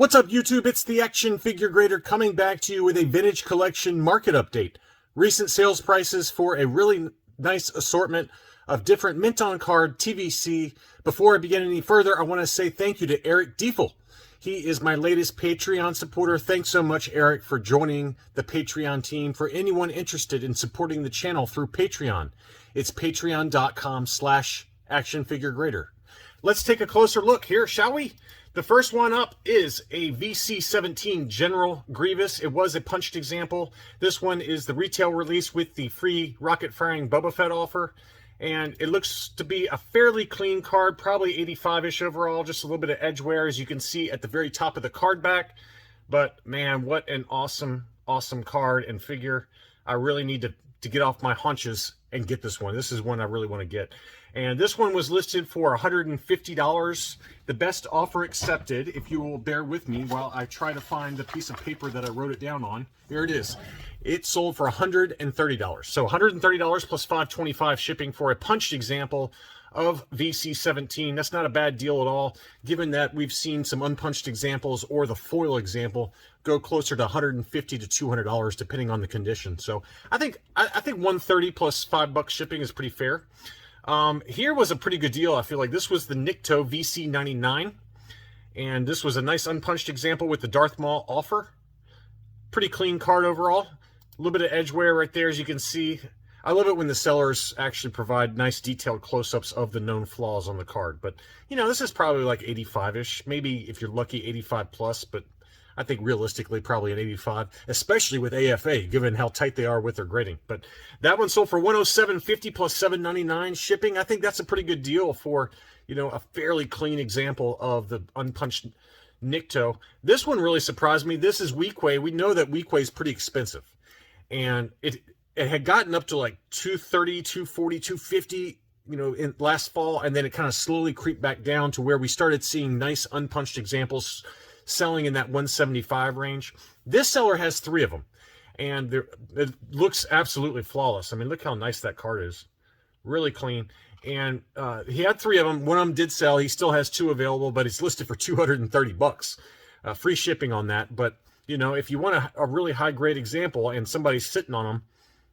What's up, YouTube? It's the Action Figure Grader coming back to you with a vintage collection market update. Recent sales prices for a really nice assortment of different mint on card TVC. Before I begin any further, I want to say thank you to Eric Diefel. He is my latest Patreon supporter. Thanks so much, Eric, for joining the Patreon team. For anyone interested in supporting the channel through Patreon, it's patreon.com/actionfiguregrader. Let's take a closer look here, shall we? The first one up is a VC-17 General Grievous. It was a punched example. This one is the retail release with the free rocket-firing Boba Fett offer. And it looks to be a fairly clean card, probably 85-ish overall, just a little bit of edge wear, as you can see at the very top of the card back. But, man, what an awesome, awesome card and figure. I really need to get off my haunches and get this one. This is one I really want to get. And this one was listed for $150. The best offer accepted, if you will bear with me while I try to find the piece of paper that I wrote it down on. Here it is. It sold for $130. So $130 plus $5.25 shipping for a punched example of VC-17. That's not a bad deal at all, given that we've seen some unpunched examples or the foil example go closer to $150 to $200 depending on the condition. So I think $130 plus $5 shipping is pretty fair. Here was a pretty good deal. I feel like this was the Nikto VC-99, and this was a nice unpunched example with the Darth Maul offer. Pretty clean card overall. A little bit of edge wear right there, as you can see. I love it when the sellers actually provide nice detailed close-ups of the known flaws on the card. But, you know, this is probably like 85-ish. Maybe, if you're lucky, 85 plus, but I think realistically probably an 85, especially with AFA, given how tight they are with their grading. But that one sold for $107.50 plus $7.99 shipping. I think that's a pretty good deal for, you know, a fairly clean example of the unpunched Nikto. This one really surprised me. This is Weequay. We know that Weequay is pretty expensive. And it had gotten up to like $230, $240, $250, you know, in last fall, and then it kind of slowly creeped back down to where we started seeing nice unpunched examples selling in that $175 range. This seller has 3 of them, and it looks absolutely flawless. I mean, look how nice that card is. Really clean. And he had 3 of them. One of them did sell. He still has 2 available, but it's listed for $230. Free shipping on that. But, you know, if you want a really high-grade example and somebody's sitting on them,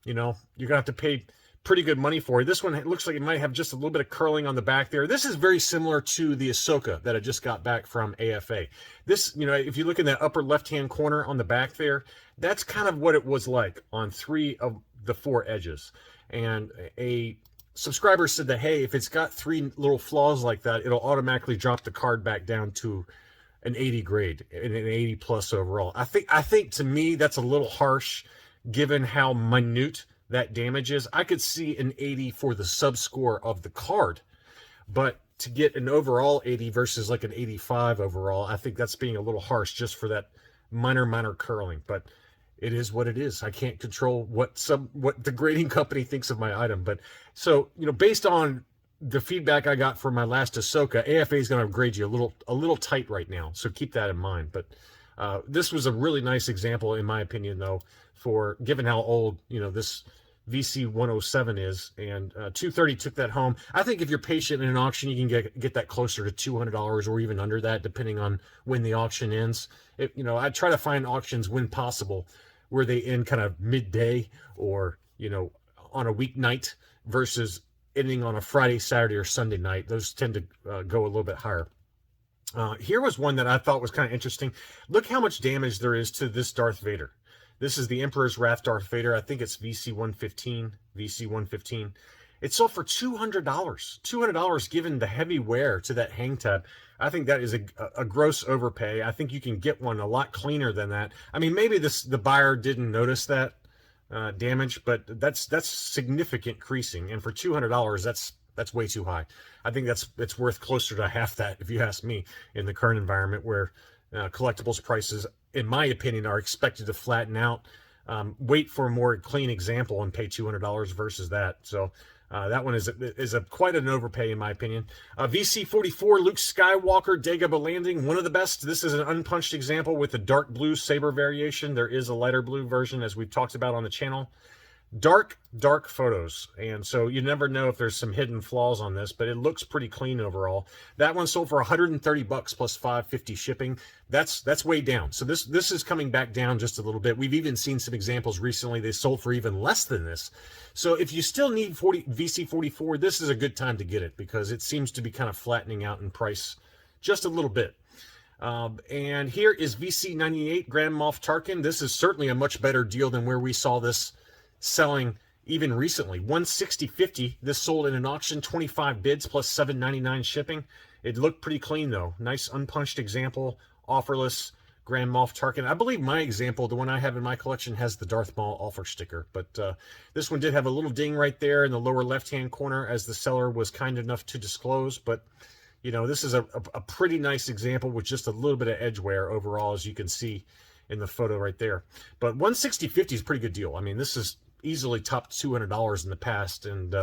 you know, you're going to have to pay pretty good money for it. This one, it looks like it might have just a little bit of curling on the back there. This is very similar to the Ahsoka that I just got back from AFA. This, you know, if you look in that upper left-hand corner on the back there, that's kind of what it was like on 3 of the 4 edges. And a subscriber said that, hey, if it's got 3 little flaws like that, it'll automatically drop the card back down to an 80 grade and an 80 plus overall. I think to me that's a little harsh given how minute that damage is. I could see an 80 for the sub score of the card, but to get an overall 80 versus like an 85 overall, I think that's being a little harsh just for that minor curling. But it is what it is. I can't control what the grading company thinks of my item. But so, you know, based on the feedback I got from my last Ahsoka, AFA is going to grade you a little tight right now, so keep that in mind. But this was a really nice example, in my opinion, though, for given how old, you know, this VC-107 is, and $230 took that home. I think if you're patient in an auction, you can get that closer to $200 or even under that, depending on when the auction ends. You know, I try to find auctions when possible where they end kind of midday or, you know, on a weeknight versus ending on a Friday, Saturday, or Sunday night. Those tend to go a little bit higher. Here was one that I thought was kind of interesting. Look how much damage there is to this Darth Vader. This is the Emperor's Wrath Darth Vader. I think it's VC-115. It sold for $200. $200 given the heavy wear to that hang tab. I think that is a gross overpay. I think you can get one a lot cleaner than that. I mean, maybe the buyer didn't notice that damage, but that's significant creasing. And for $200, that's way too high. I think it's worth closer to half that, if you ask me, in the current environment where collectibles prices, in my opinion, are expected to flatten out. Wait for a more clean example and pay $200 versus that. So that one is quite an overpay, in my opinion. VC-44 Luke Skywalker Dagobah Landing, one of the best. This is an unpunched example with the dark blue saber variation. There is a lighter blue version, as we've talked about on the channel. dark photos, and so you never know if there's some hidden flaws on this, but it looks pretty clean overall. That one sold for $130 plus $5.50 shipping. That's way down. So this is coming back down just a little bit. We've even seen some examples recently they sold for even less than this. So if you still need VC44, this is a good time to get it, because it seems to be kind of flattening out in price just a little bit. And here is VC98 Grand Moff Tarkin. This is certainly a much better deal than where we saw this selling even recently. $160.50. This sold in an auction, 25 bids plus $7.99 shipping. It looked pretty clean though. Nice unpunched example, offerless Grand Moff Tarkin. I believe my example, the one I have in my collection, has the Darth Maul offer sticker, but this one did have a little ding right there in the lower left-hand corner, as the seller was kind enough to disclose. But you know, this is a pretty nice example with just a little bit of edge wear overall, as you can see in the photo right there. But $160.50 is a pretty good deal. I mean, this is easily topped $200 in the past, and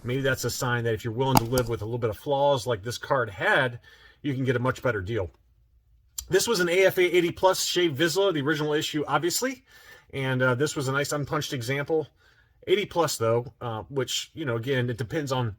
maybe that's a sign that if you're willing to live with a little bit of flaws like this card had, you can get a much better deal. This was an AFA 80 Plus Shave Vizsla, the original issue, obviously, and this was a nice unpunched example. 80 Plus though, which, you know, again, it depends on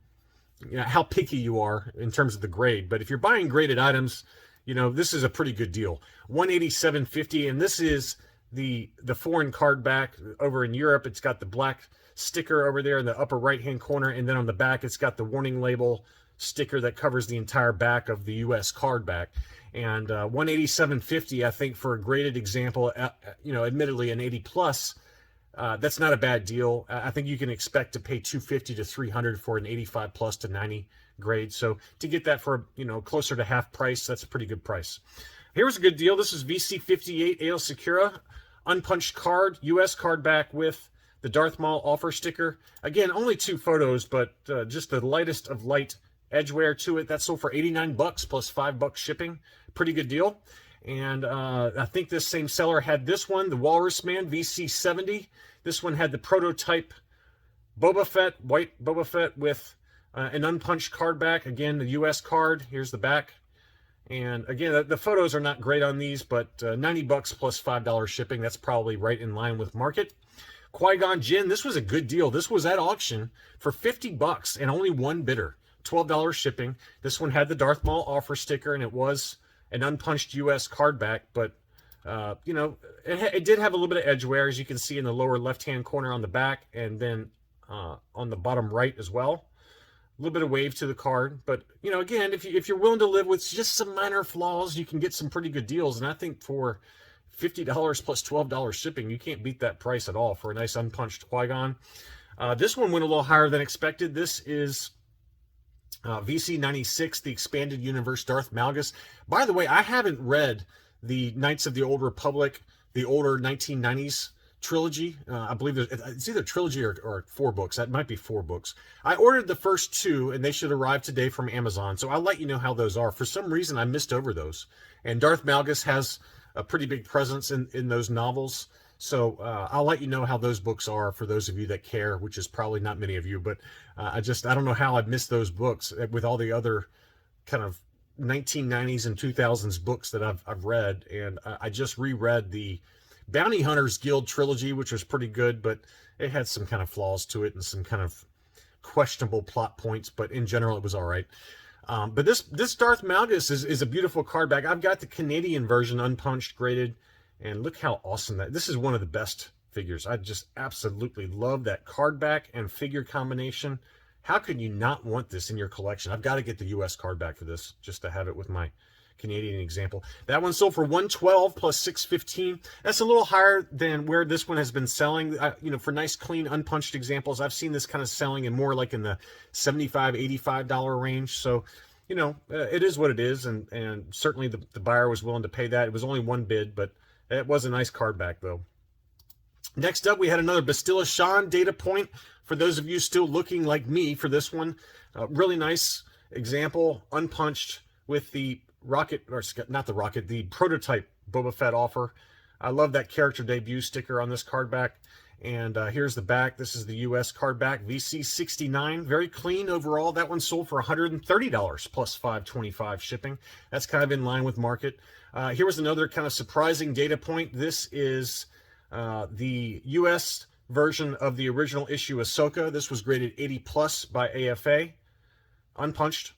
how picky you are in terms of the grade, but if you're buying graded items, you know, this is a pretty good deal. $187.50, and this is the foreign card back over in Europe. It's got the black sticker over there in the upper right hand corner, and then on the back it's got the warning label sticker that covers the entire back of the US card back. And $187.50, I think, for a graded example, you know, admittedly an 80 plus, that's not a bad deal. I think you can expect to pay $250 to $300 for an 85 plus to 90 grade. So to get that for, you know, closer to half price, that's a pretty good price. Here's a good deal. This is VC58 Ale Secura, unpunched card, US card back with the Darth Maul offer sticker. Again, only 2 photos, but just the lightest of light edge wear to it. That sold for $89 plus $5 shipping. Pretty good deal. And I think this same seller had this one, the Walrus Man VC70. This one had the prototype Boba Fett, white Boba Fett with an unpunched card back. Again, the US card. Here's the back. And again, the photos are not great on these, but $90 plus $5 shipping. That's probably right in line with market. Qui-Gon Jinn, this was a good deal. This was at auction for $50 and only one bidder. $12 shipping. This one had the Darth Maul offer sticker, and it was an unpunched US card back, but you know, it did have a little bit of edge wear, as you can see in the lower left-hand corner on the back, and then on the bottom right as well. A little bit of wave to the card, but you know, again, if you're willing to live with just some minor flaws, you can get some pretty good deals. And I think for $50 plus $12 shipping, you can't beat that price at all for a nice unpunched Qui-Gon. This one went a little higher than expected. This is VC96, the Expanded Universe Darth Malgus. By the way, I haven't read the Knights of the Old Republic, the older 1990s trilogy. I believe it's either trilogy or 4 books. That might be 4 books. I ordered the first 2, and they should arrive today from Amazon. So I'll let you know how those are. For some reason, I missed over those. And Darth Malgus has a pretty big presence in those novels. So I'll let you know how those books are for those of you that care, which is probably not many of you. But I don't know how I've missed those books with all the other kind of 1990s and 2000s books that I've read. And I just reread the Bounty Hunters Guild trilogy, which was pretty good, but it had some kind of flaws to it and some kind of questionable plot points. But in general, it was all right. But this Darth Malgus is a beautiful card back. I've got the Canadian version, unpunched, graded. And look how awesome this is. One of the best figures. I just absolutely love that card back and figure combination. How could you not want this in your collection? I've got to get the US card back for this just to have it with my Canadian example. That one sold for $112 plus $615. That's a little higher than where this one has been selling. You know, for nice, clean, unpunched examples, I've seen this kind of selling in more like in the $75, $85 range. So, you know, it is what it is, and certainly the buyer was willing to pay that. It was only one bid, but it was a nice card back, though. Next up, we had another Bastilla Shan data point. For those of you still looking like me for this one, really nice example, unpunched with the rocket, or not the rocket, the prototype Boba Fett offer. I love that character debut sticker on this card back. And here's the back. This is the US card back, VC69. Very clean overall. That one sold for $130 plus $525 shipping. That's kind of in line with market. Here was another kind of surprising data point. This is the US version of the original issue Ahsoka. This was graded 80 plus by AFA, unpunched.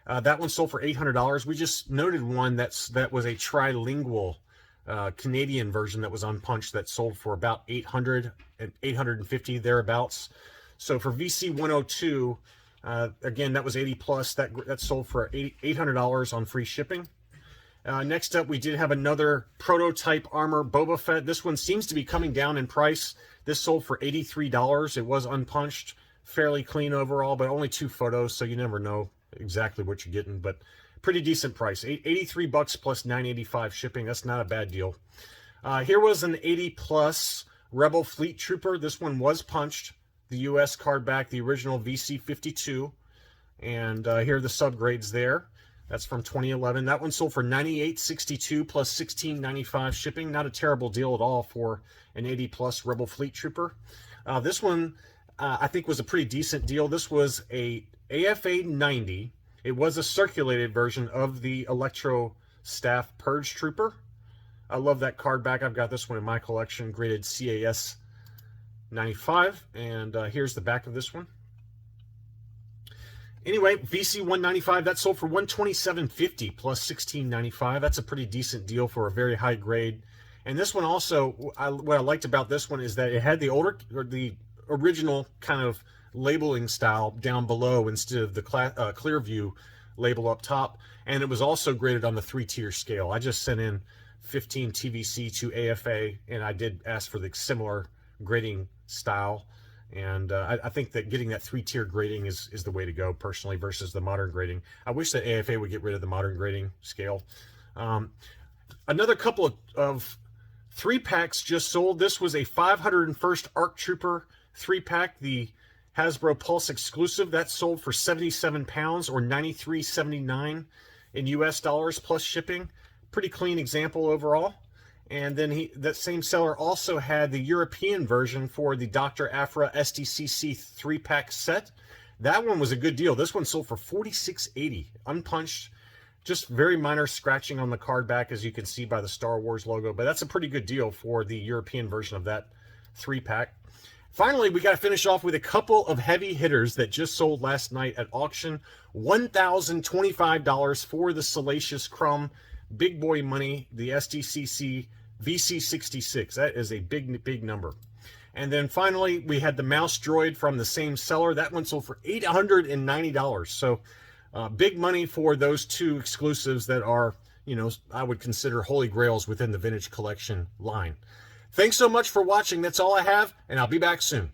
That one sold for $800. We just noted one that was a trilingual Canadian version that was unpunched that sold for about 800 and 850 thereabouts. So for VC 102, again, that was 80 plus. That sold for $800 on free shipping. Next up, we did have another prototype armor Boba Fett. This one seems to be coming down in price. This sold for $83. It was unpunched, fairly clean overall, but only 2 photos, so you never know exactly what you're getting. But pretty decent price. $83 plus $9.85 shipping. That's not a bad deal. Here was an 80 plus Rebel Fleet Trooper. This one was punched. The U.S. card back, the original VC52. And here are the subgrades there. That's from 2011. That one sold for $98.62 plus $16.95 shipping. Not a terrible deal at all for an 80 plus Rebel Fleet Trooper. This one I think was a pretty decent deal. This was a AFA 90. It was a circulated version of the Electro Staff Purge Trooper. I love that card back. I've got this one in my collection, graded CAS 95. And here's the back of this one. Anyway, VC 195, that sold for $127.50 plus $16.95. That's a pretty decent deal for a very high grade. And this one also, what I liked about this one is that it had the original kind of labeling style down below instead of the clear view label up top. And it was also graded on the 3-tier scale. I just sent in 15 TVC to AFA, and I did ask for the similar grading style. And I think that getting that 3-tier grading is the way to go, personally, versus the modern grading. I wish that AFA would get rid of the modern grading scale. Another couple of 3-packs just sold. This was a 501st ARC Trooper 3-pack, the Hasbro Pulse exclusive. That sold for 77 pounds or $93.79 in US dollars plus shipping. Pretty clean example overall. And then that same seller also had the European version for the Dr. Aphra SDCC 3-pack set. That one was a good deal. This one sold for $46.80, unpunched. Just very minor scratching on the card back, as you can see by the Star Wars logo. But that's a pretty good deal for the European version of that 3-pack. Finally, we got to finish off with a couple of heavy hitters that just sold last night at auction. $1,025 for the Salacious Crumb. Big boy money, the SDCC VC66. That is a big number. And then finally, we had the mouse droid from the same seller. That one sold for $890. So big money for those 2 exclusives that are, you know, I would consider holy grails within the vintage collection line. Thanks so much for watching. That's all I have, and I'll be back soon.